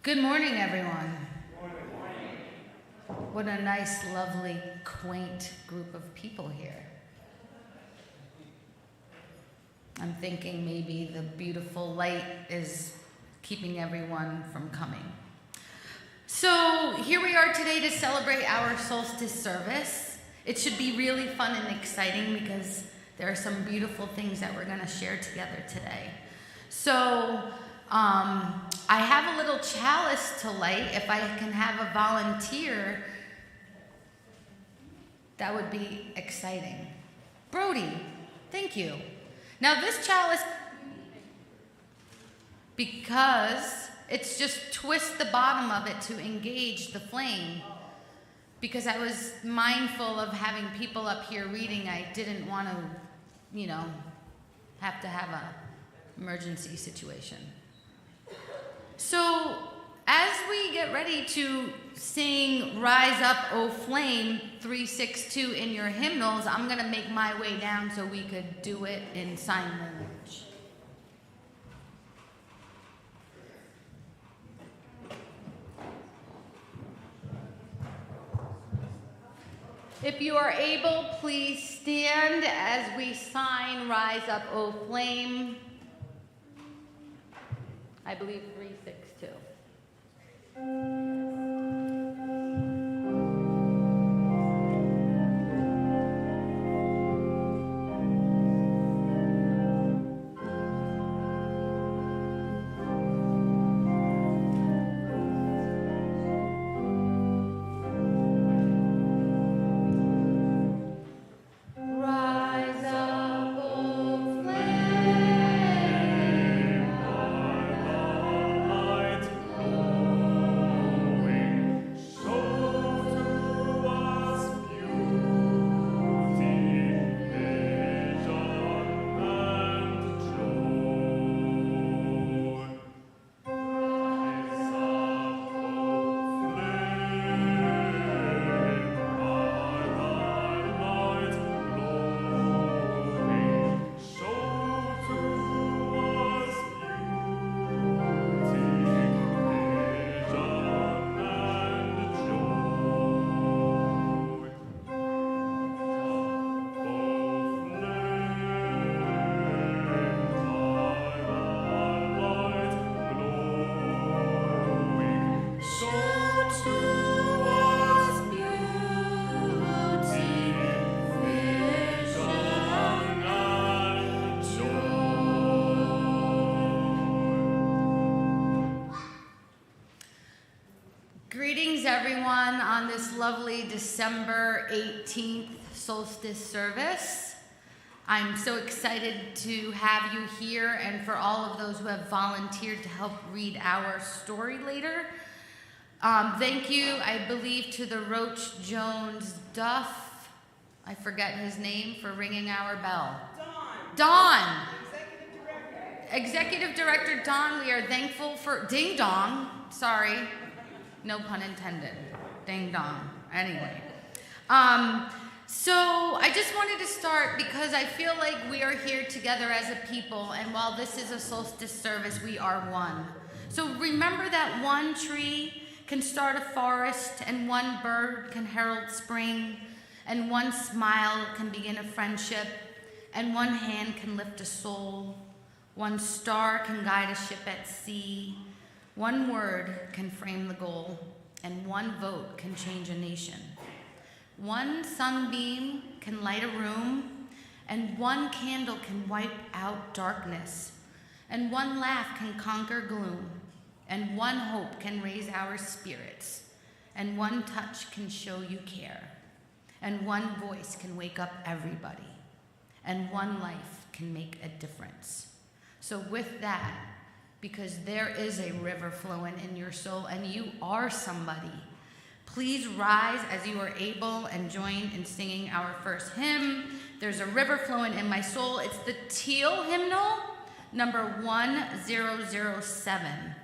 Good morning, everyone. What a nice, lovely, quaint group of people here. I'm thinking maybe the beautiful light is keeping everyone from coming. So here we are today to celebrate our solstice service. It should be really fun and exciting because there are some beautiful things that we're going to share together today. So I have a little chalice to light. If I can have a volunteer, that would be exciting. Brody, thank you. Now this chalice, because it's just twist the bottom of it to engage the flame. Because I was mindful of having people up here reading, I didn't want to, have to have a emergency situation. So as we get ready to sing Rise Up, O Flame 362 in your hymnals, I'm going to make my way down so we could do it in sign language. If you are able, please stand as we sign Rise Up, O Flame. I believe 362. Greetings, everyone, on this lovely December 18th solstice service. I'm so excited to have you here and for all of those who have volunteered to help read our story later. Thank you, I believe, to the Roach Jones Duff, I forget his name, for ringing our bell. Don. Executive Director Don, we are thankful for, ding dong, sorry. No pun intended. Ding dong. Anyway. So I just wanted to start because I feel like we are here together as a people, and while this is a solstice service, we are one. So remember that one tree can start a forest, and one bird can herald spring, and one smile can begin a friendship, and one hand can lift a soul, one star can guide a ship at sea, one word can frame the goal, and one vote can change a nation. One sunbeam can light a room, and one candle can wipe out darkness, and one laugh can conquer gloom, and one hope can raise our spirits, and one touch can show you care, and one voice can wake up everybody, and one life can make a difference. So with that, because there is a river flowing in your soul and you are somebody, please rise as you are able and join in singing our first hymn. There's a river flowing in my soul. It's the Teal hymnal, number 1007.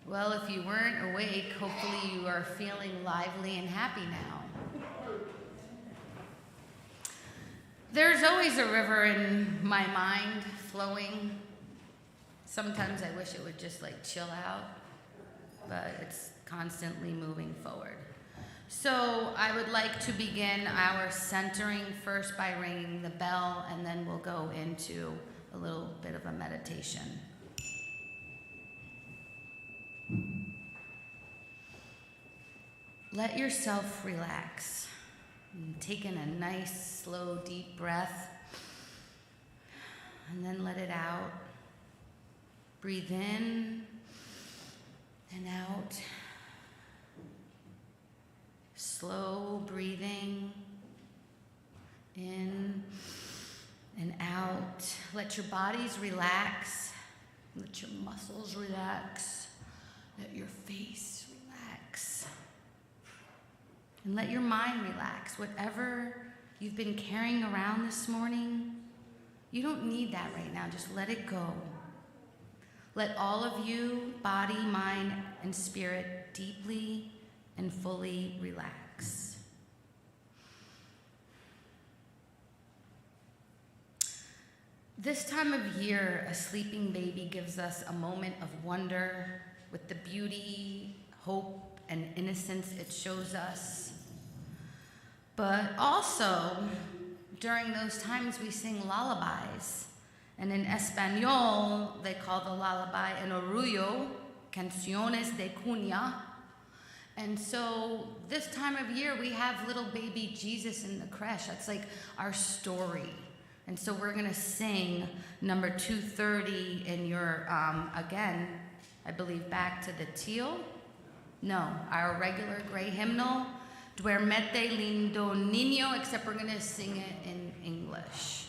Well, if you weren't awake, hopefully you are feeling lively and happy now. There's always a river in my mind flowing. Sometimes I wish it would just like chill out, but it's constantly moving forward. So I would like to begin our centering first by ringing the bell, and then we'll go into a little bit of a meditation. Let yourself relax. Take in a nice, slow, deep breath, and then let it out. Breathe in and out. Slow breathing in and out. Let your bodies relax. Let your muscles relax. Let your face relax. And let your mind relax. Whatever you've been carrying around this morning, you don't need that right now. Just let it go. Let all of you, body, mind, and spirit, deeply and fully relax. This time of year, a sleeping baby gives us a moment of wonder with the beauty, hope, and innocence it shows us. But also, during those times, we sing lullabies. And in Espanol, they call the lullaby en orgullo, canciones de cuna. And so this time of year, we have little baby Jesus in the creche. That's like our story. And so we're going to sing number 230 in your, again, I believe back to the teal. No, our regular gray hymnal, Duermete lindo niño, except we're going to sing it in English.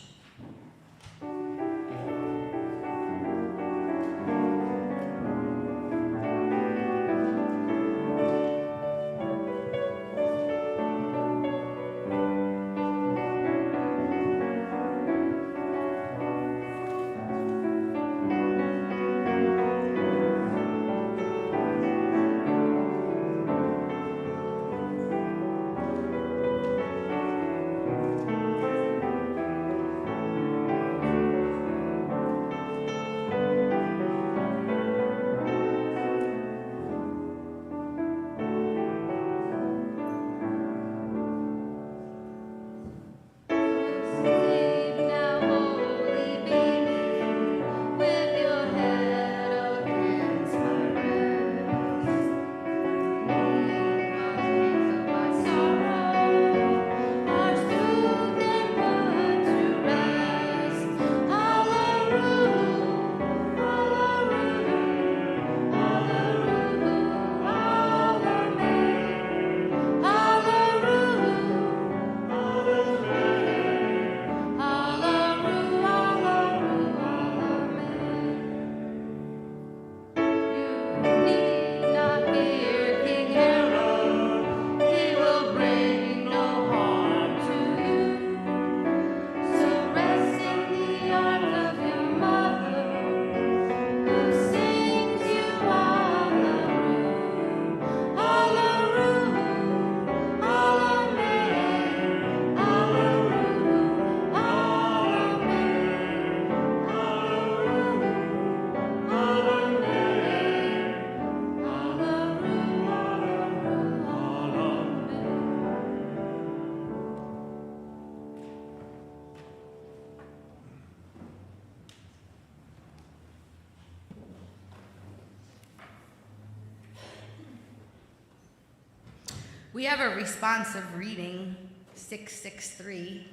We have a responsive reading, 663,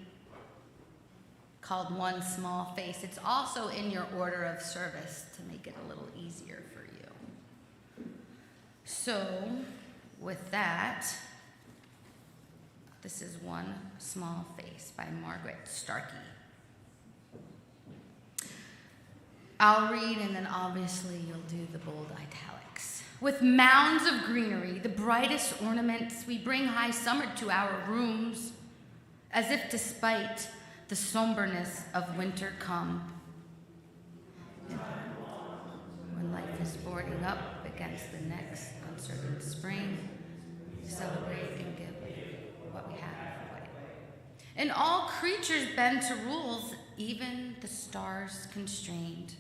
called One Small Face. It's also in your order of service to make it a little easier for you. So, with that, this is One Small Face by Margaret Starkey. I'll read, and then obviously you'll do the bold italics. With mounds of greenery, the brightest ornaments, we bring high summer to our rooms, as if despite the somberness of winter come. When life is sporting up against the next uncertain spring, celebrate and give what we have away. And all creatures bend to rules, even the stars constrained.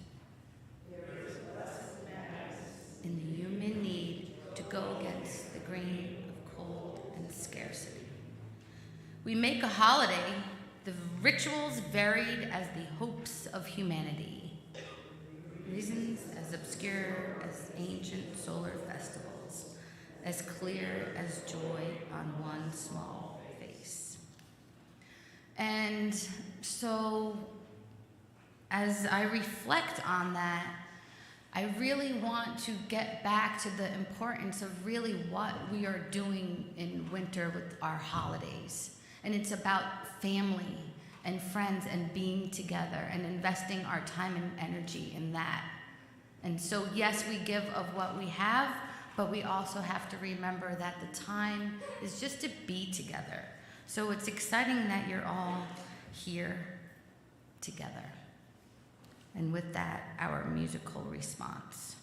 In the human need to go against the grain of cold and scarcity. We make a holiday, the rituals varied as the hopes of humanity. Reasons as obscure as ancient solar festivals, as clear as joy on one small face. And so, as I reflect on that, I really want to get back to the importance of really what we are doing in winter with our holidays. And it's about family and friends and being together and investing our time and energy in that. And so, yes, we give of what we have, but we also have to remember that the time is just to be together. So it's exciting that you're all here together. And with that, our musical response.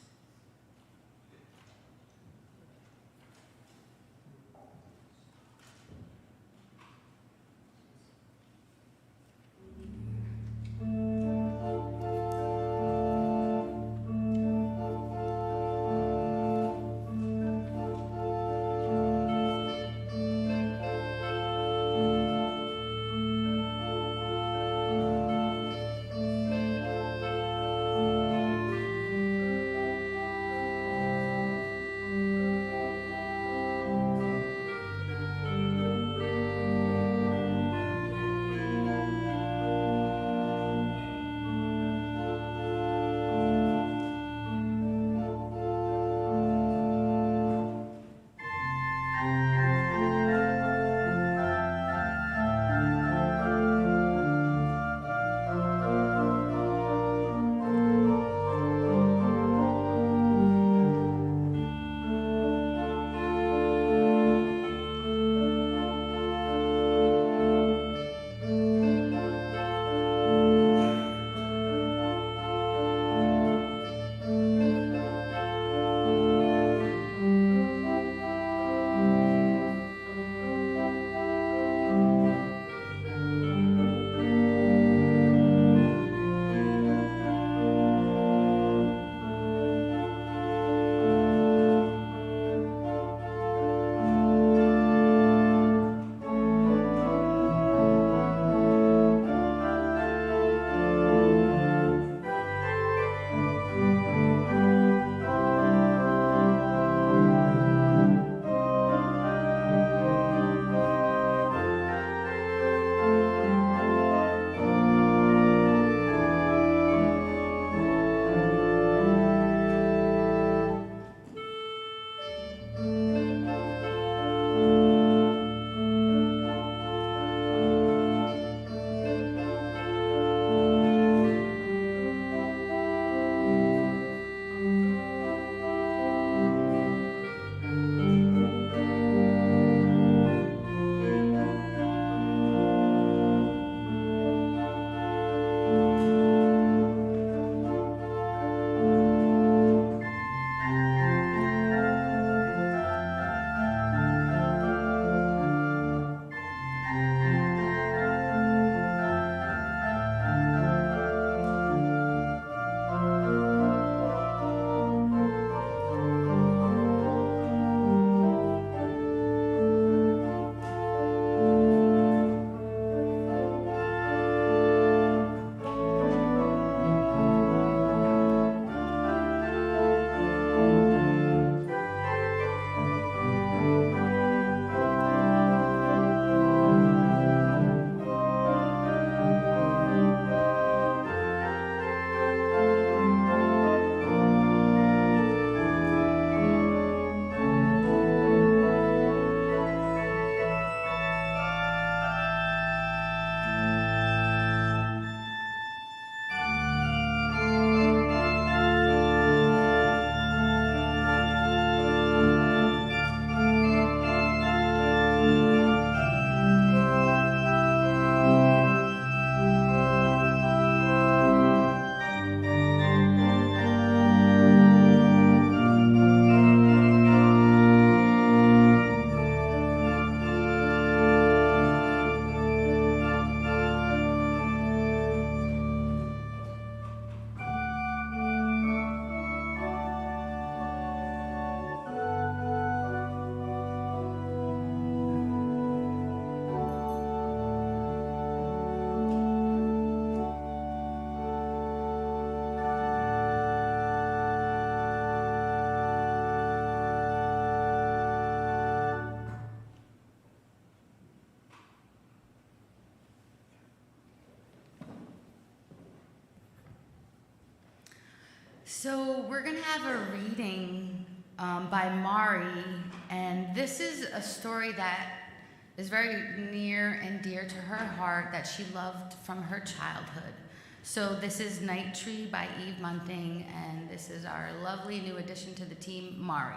So we're going to have a reading by Mari, and this is a story that is very near and dear to her heart that she loved from her childhood. So this is Night Tree by Eve Munting, and this is our lovely new addition to the team, Mari.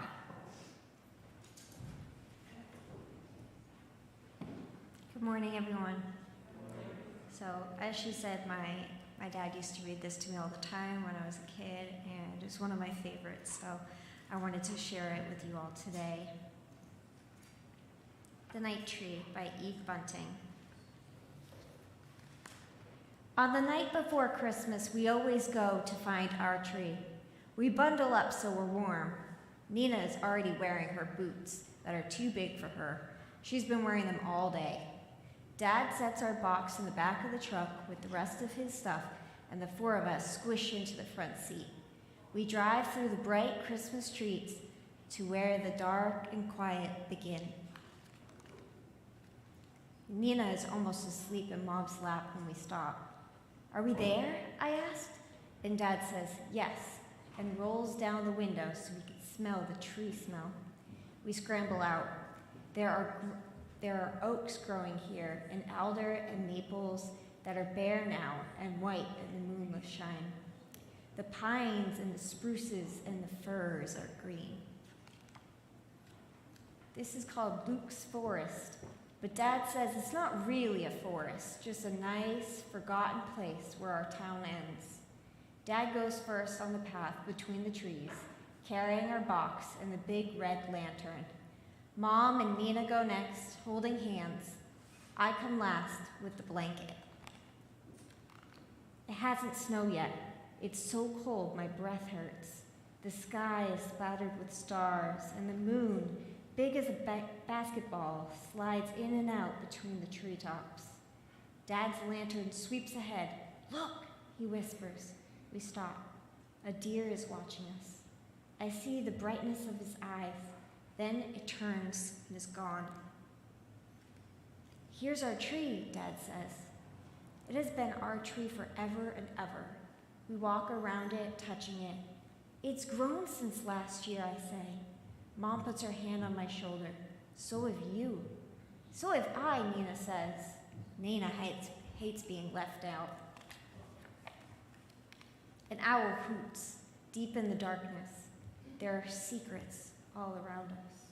Good morning, everyone. So, as she said, my dad used to read this to me all the time when I was a kid, and it was one of my favorites, so I wanted to share it with you all today. The Night Tree by Eve Bunting. On the night before Christmas, we always go to find our tree. We bundle up so we're warm. Nina is already wearing her boots that are too big for her. She's been wearing them all day. Dad sets our box in the back of the truck with the rest of his stuff, and the four of us squish into the front seat. We drive through the bright Christmas streets to where the dark and quiet begin. Nina is almost asleep in Mom's lap when we stop. Are we there? I asked. And Dad says, yes, and rolls down the window so we can smell the tree smell. We scramble out. There are oaks growing here, and alder and maples that are bare now and white in the moonlit shine. The pines and the spruces and the firs are green. This is called Luke's Forest, but Dad says it's not really a forest, just a nice, forgotten place where our town ends. Dad goes first on the path between the trees, carrying our box and the big red lantern. Mom and Nina go next, holding hands. I come last with the blanket. It hasn't snowed yet. It's so cold my breath hurts. The sky is splattered with stars, and the moon, big as a basketball, slides in and out between the treetops. Dad's lantern sweeps ahead. Look, he whispers. We stop. A deer is watching us. I see the brightness of his eyes. Then it turns and is gone. Here's our tree, Dad says. It has been our tree forever and ever. We walk around it, touching it. It's grown since last year, I say. Mom puts her hand on my shoulder. So have you. So have I, Nina says. Nina hates being left out. An owl hoots deep in the darkness. There are secrets all around us.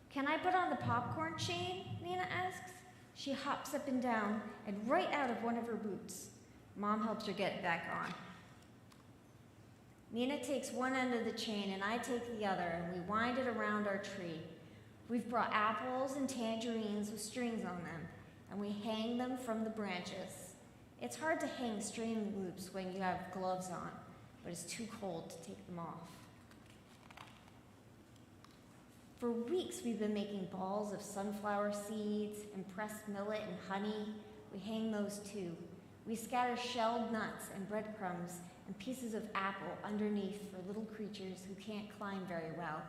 Can I put on the popcorn chain? Nina asks. She hops up and down and right out of one of her boots. Mom helps her get it back on. Nina takes one end of the chain and I take the other, and we wind it around our tree. We've brought apples and tangerines with strings on them, and we hang them from the branches. It's hard to hang string loops when you have gloves on, but it's too cold to take them off. For weeks, we've been making balls of sunflower seeds and pressed millet and honey. We hang those too. We scatter shelled nuts and breadcrumbs and pieces of apple underneath for little creatures who can't climb very well.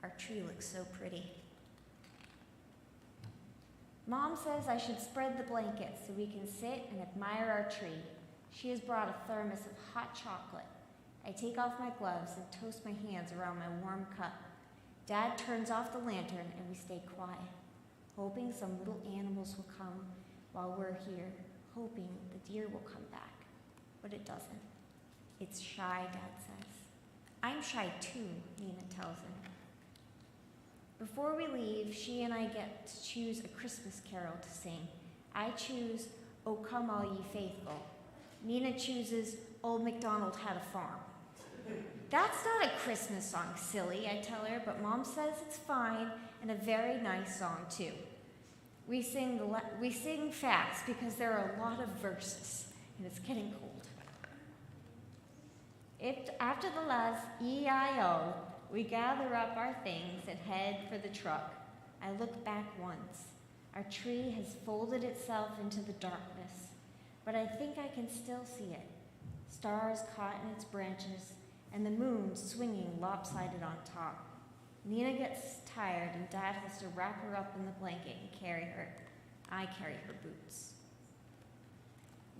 Our tree looks so pretty. Mom says I should spread the blankets so we can sit and admire our tree. She has brought a thermos of hot chocolate. I take off my gloves and toast my hands around my warm cup. Dad turns off the lantern and we stay quiet, hoping some little animals will come while we're here, hoping the deer will come back. But it doesn't. It's shy, Dad says. I'm shy too, Nina tells him. Before we leave, she and I get to choose a Christmas carol to sing. I choose, O Come All Ye Faithful. Nina chooses, Old MacDonald Had a Farm. That's not a Christmas song, silly, I tell her, but Mom says it's fine and a very nice song too. We sing fast because there are a lot of verses and it's getting cold. After the last E-I-O, we gather up our things and head for the truck. I look back once. Our tree has folded itself into the darkness, but I think I can still see it. Stars caught in its branches, and the moon swinging lopsided on top. Nina gets tired, and Dad has to wrap her up in the blanket and carry her. I carry her boots.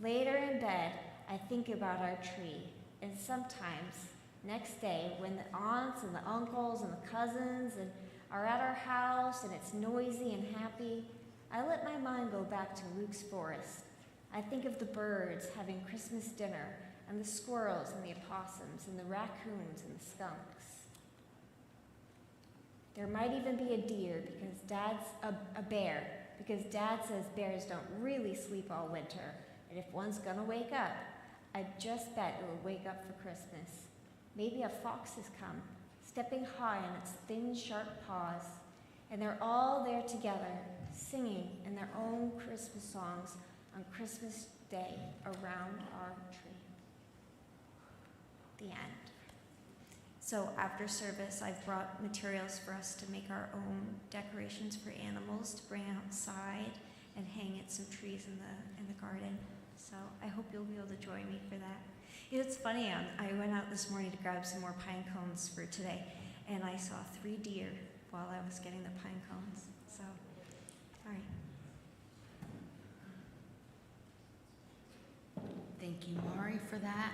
Later in bed, I think about our tree, and sometimes, next day, when the aunts and the uncles and the cousins are at our house and it's noisy and happy, I let my mind go back to Luke's forest. I think of the birds having Christmas dinner, and the squirrels and the opossums and the raccoons and the skunks. There might even be a deer because a bear, because Dad says bears don't really sleep all winter, and if one's gonna wake up, I just bet it will wake up for Christmas. Maybe a fox has come, stepping high on its thin, sharp paws, and they're all there together, singing in their own Christmas songs on Christmas Day around our tree. The end. So after service, I've brought materials for us to make our own decorations for animals to bring outside and hang at some trees in the garden. So I hope you'll be able to join me for that. You know, it's funny, I went out this morning to grab some more pine cones for today, and I saw 3 deer while I was getting the pine cones. So, all right. Thank you, Mari, for that.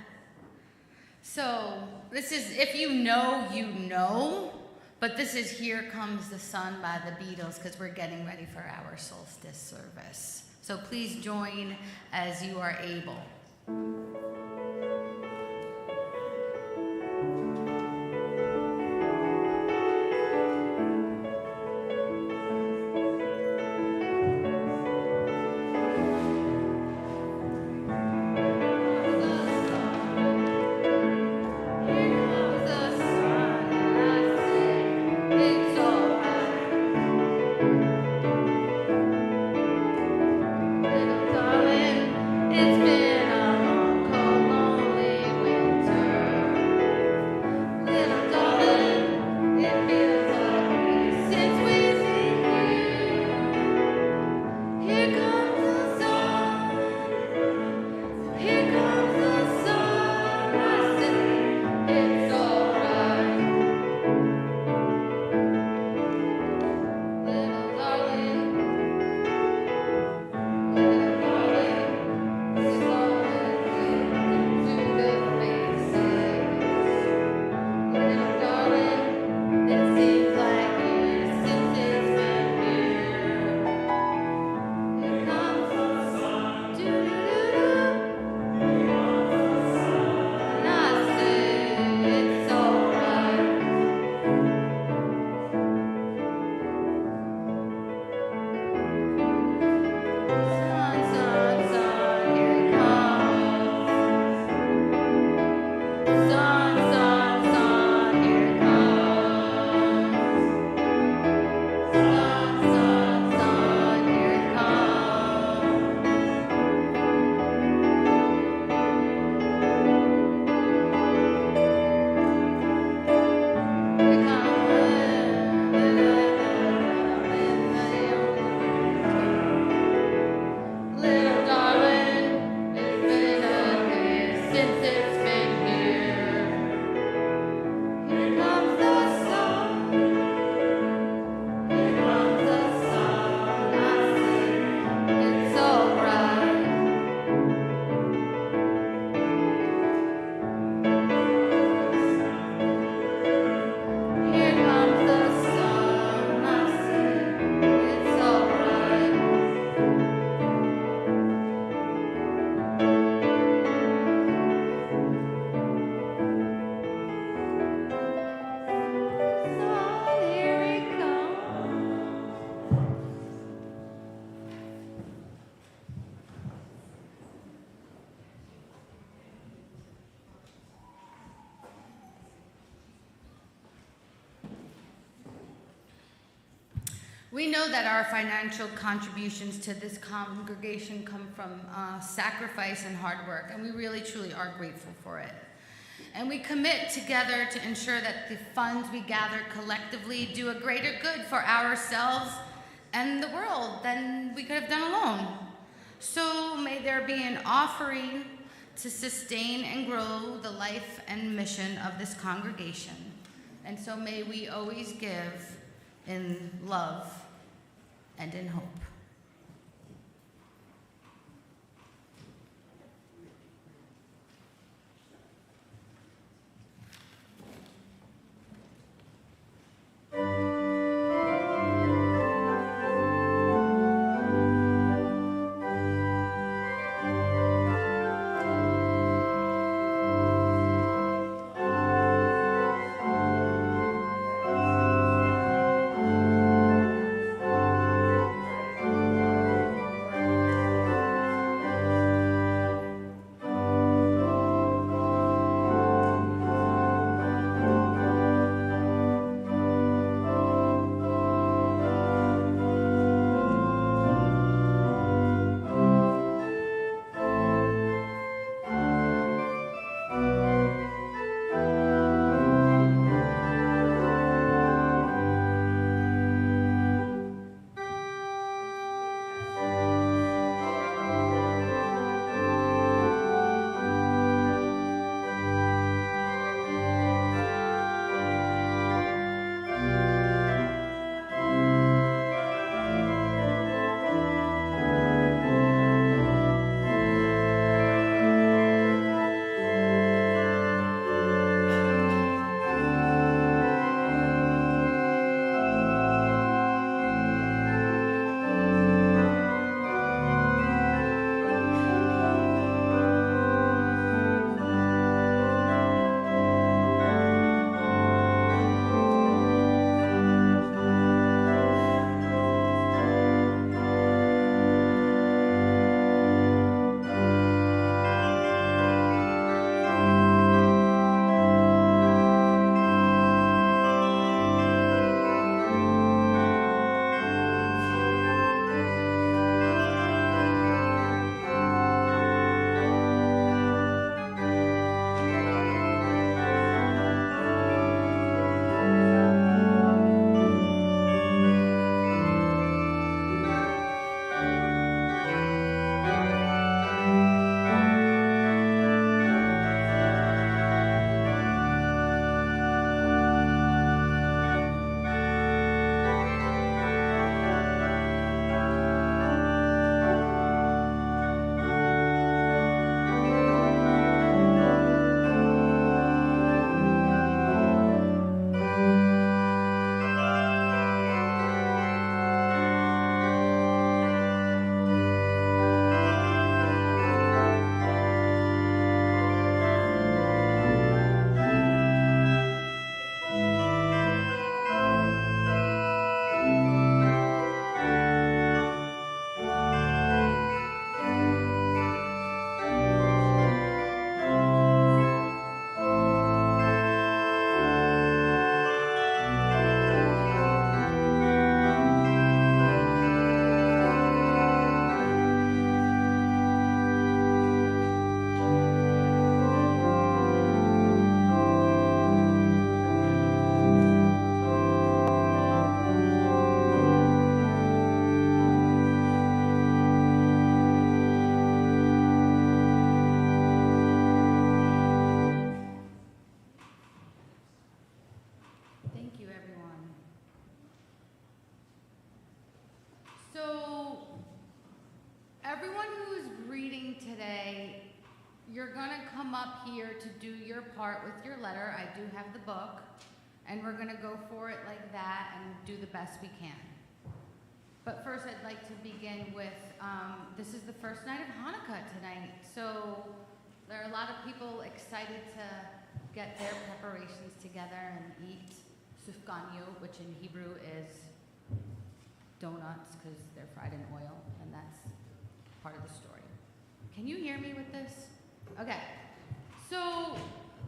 So this is, if you know, you know, but this is Here Comes the Sun by the Beatles because we're getting ready for our solstice service. So please join as you are able. We know that our financial contributions to this congregation come from sacrifice and hard work, and we really, truly are grateful for it. And we commit together to ensure that the funds we gather collectively do a greater good for ourselves and the world than we could have done alone. So may there be an offering to sustain and grow the life and mission of this congregation. And so may we always give in love and in hope. you're going to come up here to do your part with your letter. I do have the book. And we're going to go for it like that and do the best we can. But first, I'd like to begin with, this is the first night of Hanukkah tonight. So there are a lot of people excited to get their preparations together and eat sufganiyot, which in Hebrew is donuts because they're fried in oil, and that's part of the story. Can you hear me with this? Okay. So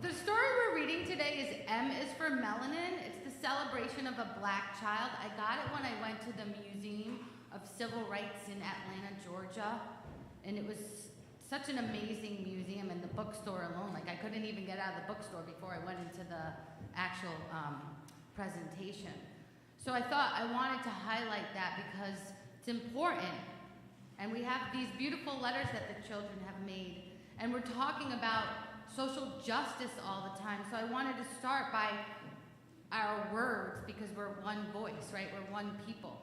the story we're reading today is M is for Melanin. It's the celebration of a black child. I got it when I went to the Museum of Civil Rights in Atlanta, Georgia, and it was such an amazing museum, and the bookstore alone, like I couldn't even get out of the bookstore before I went into the actual presentation. So I thought I wanted to highlight that because it's important. And we have these beautiful letters that the children have made. And we're talking about social justice all the time. So I wanted to start by our words because we're one voice, right? We're one people.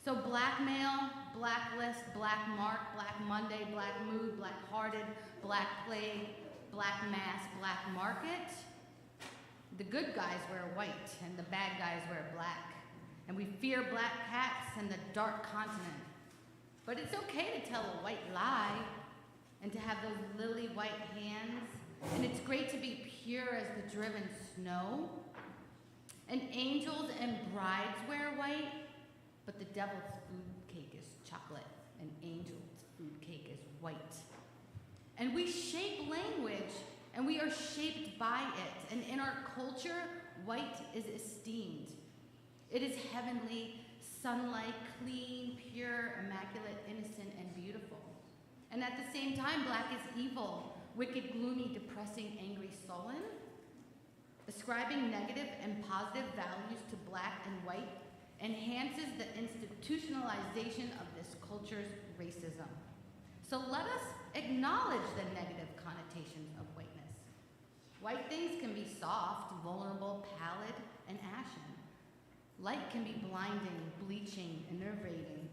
So blackmail, blacklist, black mark, black Monday, black mood, black-hearted, black plague, black mass, black market. The good guys wear white and the bad guys wear black. And we fear black cats and the dark continent. But it's okay to tell a white lie and to have those lily white hands. And it's great to be pure as the driven snow. And angels and brides wear white, but the devil's food cake is chocolate and angels' food cake is white. And we shape language and we are shaped by it. And in our culture, white is esteemed. It is heavenly, sunlight, clean, pure, immaculate, innocent, and beautiful. And at the same time, black is evil, wicked, gloomy, depressing, angry, sullen. Ascribing negative and positive values to black and white enhances the institutionalization of this culture's racism. So let us acknowledge the negative connotations of whiteness. White things can be soft, vulnerable, pallid, and ashen. Light can be blinding, bleaching, enervating.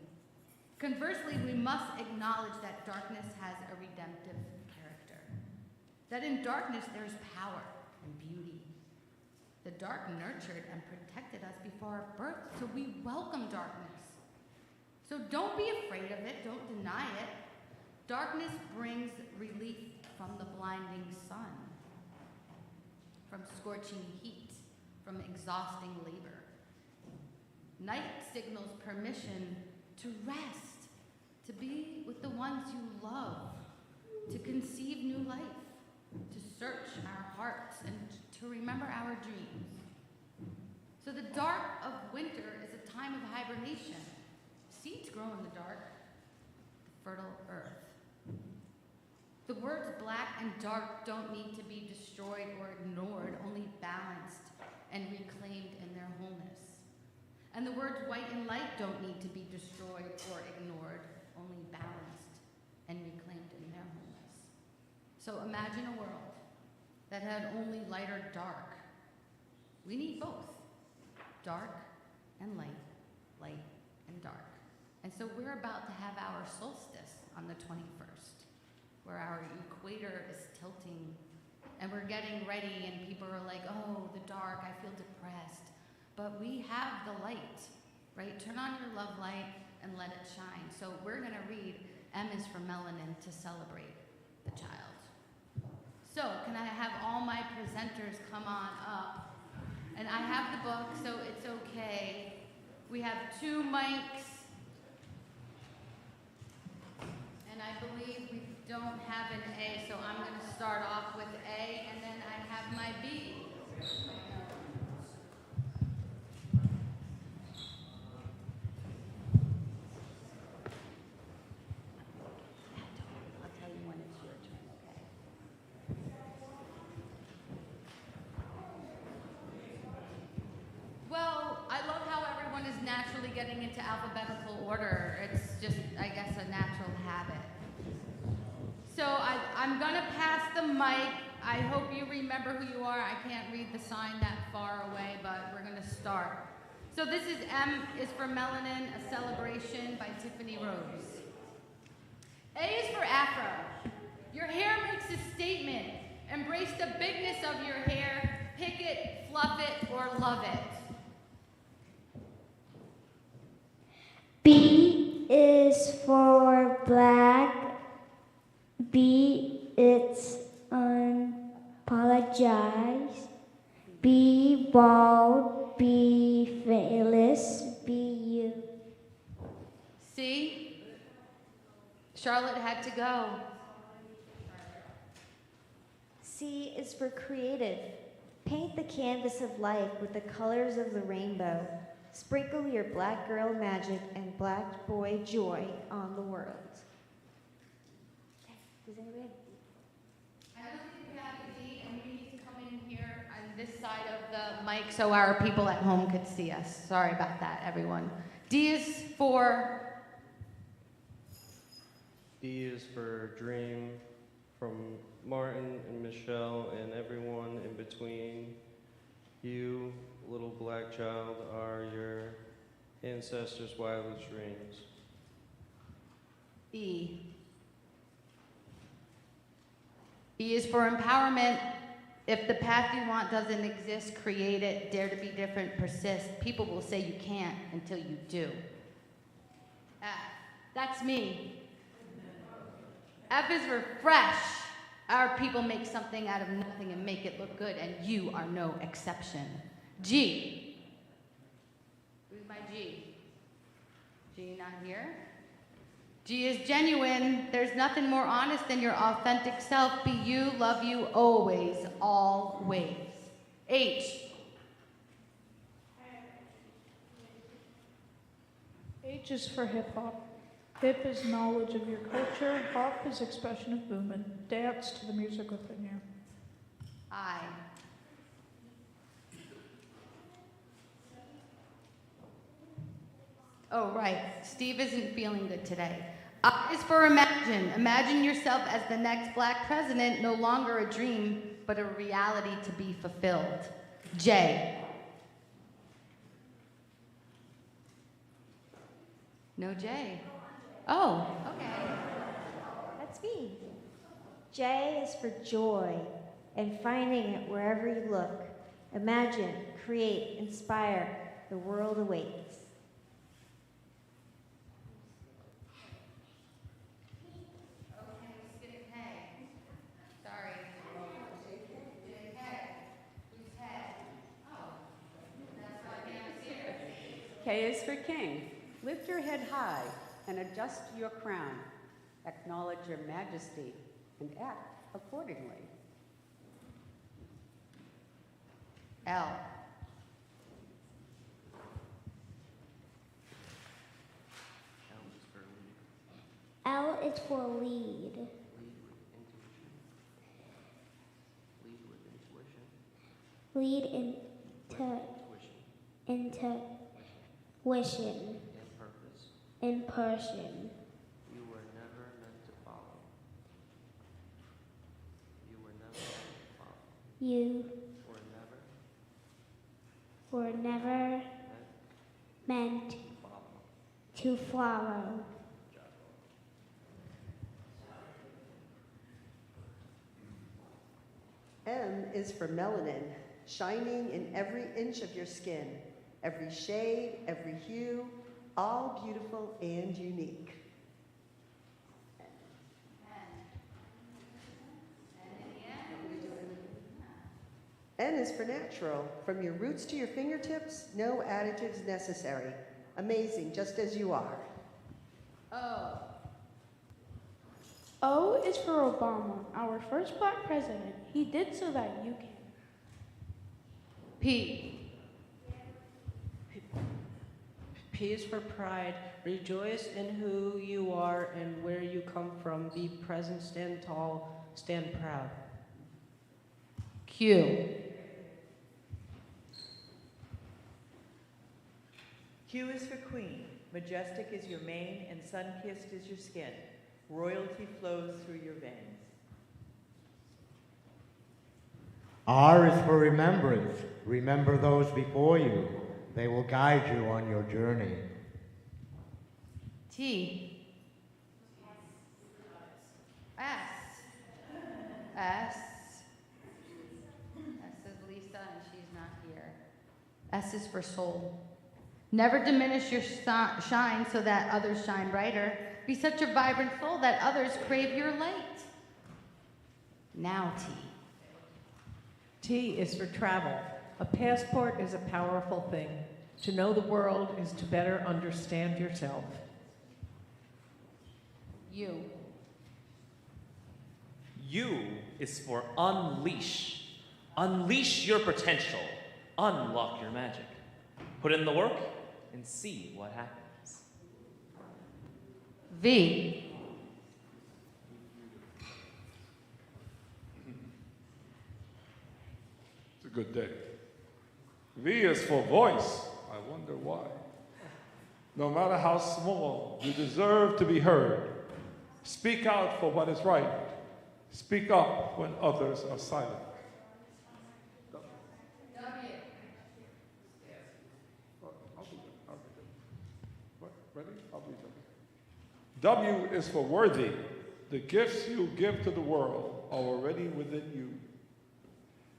Conversely, we must acknowledge that darkness has a redemptive character. That in darkness there is power and beauty. The dark nurtured and protected us before our birth, so we welcome darkness. So don't be afraid of it, don't deny it. Darkness brings relief from the blinding sun, from scorching heat, from exhausting labor. Night signals permission to rest, to be with the ones you love, to conceive new life, to search our hearts, and to remember our dreams. So the dark of winter is a time of hibernation. Seeds grow in the dark, the fertile earth. The words black and dark don't need to be destroyed or ignored, only balanced and reclaimed in their wholeness. And the words white and light don't need to be destroyed or ignored, only balanced and reclaimed in their wholeness. So imagine a world that had only light or dark. We need both, dark and light, light and dark. And so we're about to have our solstice on the 21st, where our equator is tilting and we're getting ready and people are like, oh, the dark, I feel depressed. But we have the light, right? Turn on your love light and let it shine. So we're going to read M is for Melanin to celebrate the child. So can I have all my presenters come on up? And I have the book, so it's okay. We have 2 mics. And I believe we don't have an A, so I'm going to start off with A, and then I have my B. Naturally getting into alphabetical order. It's just, I guess, a natural habit. So I'm going to pass the mic. I hope you remember who you are. I can't read the sign that far away, but we're going to start. So this is M is for Melanin, a celebration by Tiffany Rose. A is for Afro. Your hair makes a statement. Embrace the bigness of your hair. Pick it, fluff it, or love it. B is for black. B, it's unapologize. B, bald. B, fearless. B, you. See? Charlotte had to go. C is for creative. Paint the canvas of life with the colors of the rainbow. Sprinkle your black girl magic and black boy joy on the world. Does anybody I don't think we have a D, and we need to come in here on this side of the mic so our people at home could see us. Sorry about that, everyone. D is for... D is for dream, from Martin and Michelle and everyone in between. You, little black child, are your ancestors' wildest dreams. E. E is for empowerment. If the path you want doesn't exist, create it. Dare to be different, persist. People will say you can't until you do. F. That's me. F is for fresh. Our people make something out of nothing and make it look good, and you are no exception. G. Who's my G? G not here? G is genuine. There's nothing more honest than your authentic self. Be you, love you, always, always. H. H is for hip-hop. Hip is knowledge of your culture. Hop is expression of movement. Dance to the music within you. I. Oh, right. Steve isn't feeling good today. I is for imagine. Imagine yourself as the next black president, no longer a dream, but a reality to be fulfilled. J. No J. Oh, okay. That's me. J is for joy and finding it wherever you look. Imagine, create, inspire. The world awaits. Okay, let's get a K. Sorry. K. Who's K? Oh, that's why Pam's here. K is for king. Lift your head high and adjust your crown. Acknowledge your majesty and act accordingly. L. L is for lead. Lead into intuition. In person. You were never meant to follow. You were never meant to follow. You Were never were never meant to follow. to follow. M is for melanin, shining in every inch of your skin, every shade, every hue, all beautiful and unique. N is for natural, from your roots to your fingertips, no additives necessary. Amazing, just as you are. O. O is for Obama, our first black president. He did so that you can. P. P is for pride. Rejoice in who you are and where you come from. Be present, stand tall, stand proud. Q. Q is for queen. Majestic is your mane and sun-kissed is your skin. Royalty flows through your veins. R is for remembrance. Remember those before you. They will guide you on your journey. T. S. S. S is Lisa, and she's not here. S is for soul. Never diminish your shine so that others shine brighter. Be such a vibrant soul that others crave your light. Now T. T is for travel. A passport is a powerful thing. To know the world is to better understand yourself. U. U is for unleash. Unleash your potential. Unlock your magic. Put in the work and see what happens. V. It's a good day. V is for voice. I wonder why. No matter how small, you deserve to be heard. Speak out for what is right. Speak up when others are silent. Ready? I'll read them. W is for worthy. The gifts you give to the world are already within you.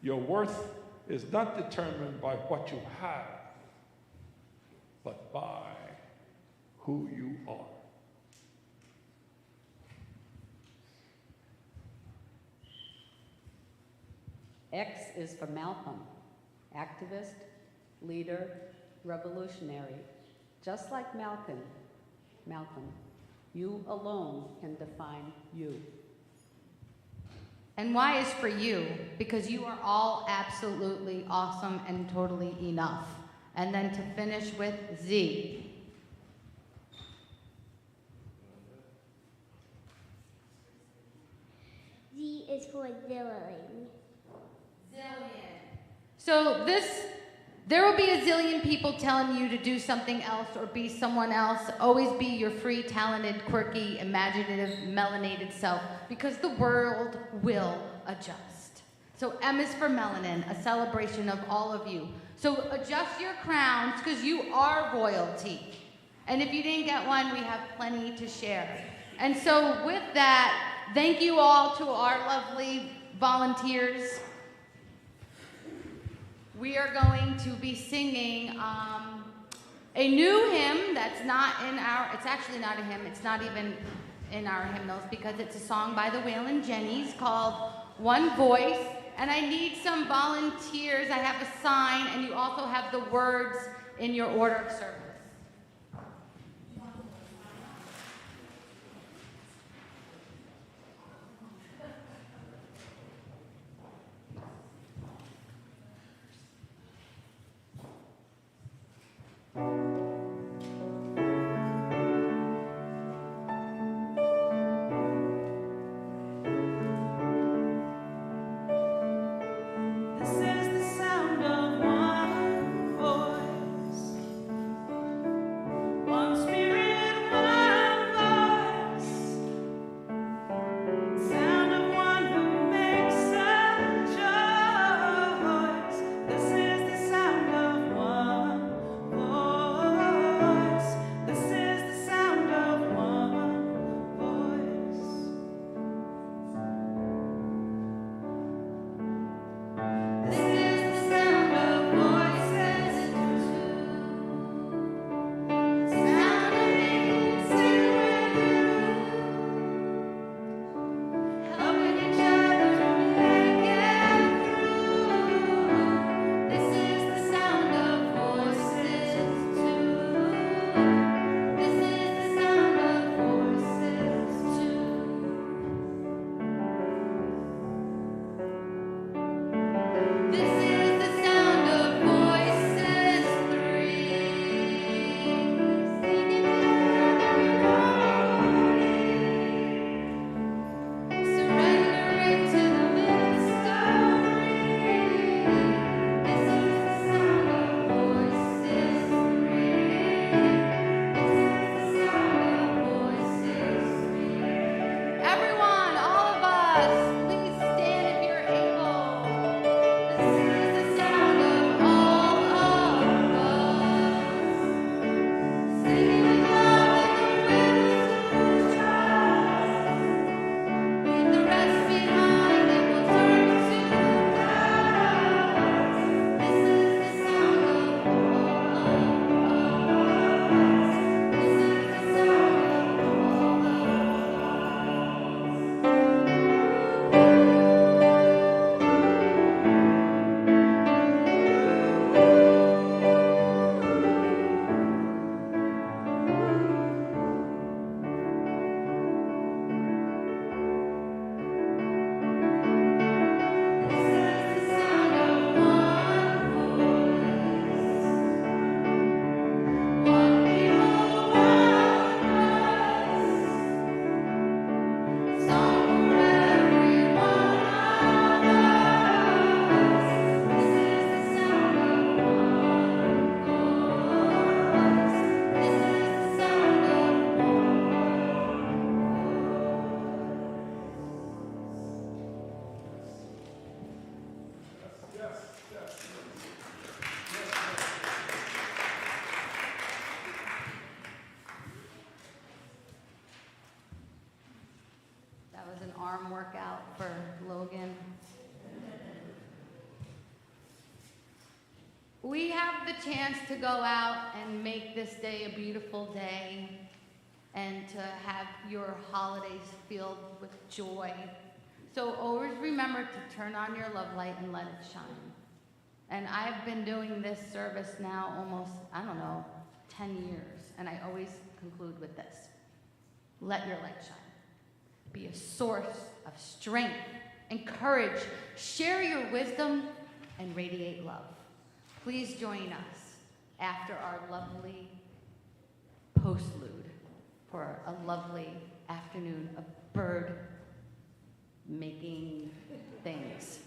Your worth is not determined by what you have, but by who you are. X is for Malcolm, activist, leader, revolutionary. Just like Malcolm, you alone can define you. And Y is for you, because you are all absolutely awesome and totally enough. And then to finish with Z. Z is for zillion. So there will be a zillion people telling you to do something else or be someone else. Always be your free, talented, quirky, imaginative, melanated self, because the world will adjust. So M is for melanin, a celebration of all of you. So adjust your crowns, because you are royalty. And if you didn't get one, we have plenty to share. And so with that, thank you all to our lovely volunteers. We are going to be singing a new hymn that's not in our, it's actually not a hymn, it's not even in our hymnals, because it's a song by the Waylon Jennys called One Voice. And I need some volunteers. I have a sign, and you also have the words in your order of service. This is the sound of one voice. for Logan. We have the chance to go out and make this day a beautiful day and to have your holidays filled with joy. So always remember to turn on your love light and let it shine. And I've been doing this service now almost, 10 years, and I always conclude with this. Let your light shine. Be a source of strength and courage. Share your wisdom and radiate love. Please join us after our lovely postlude for a lovely afternoon of bird making things.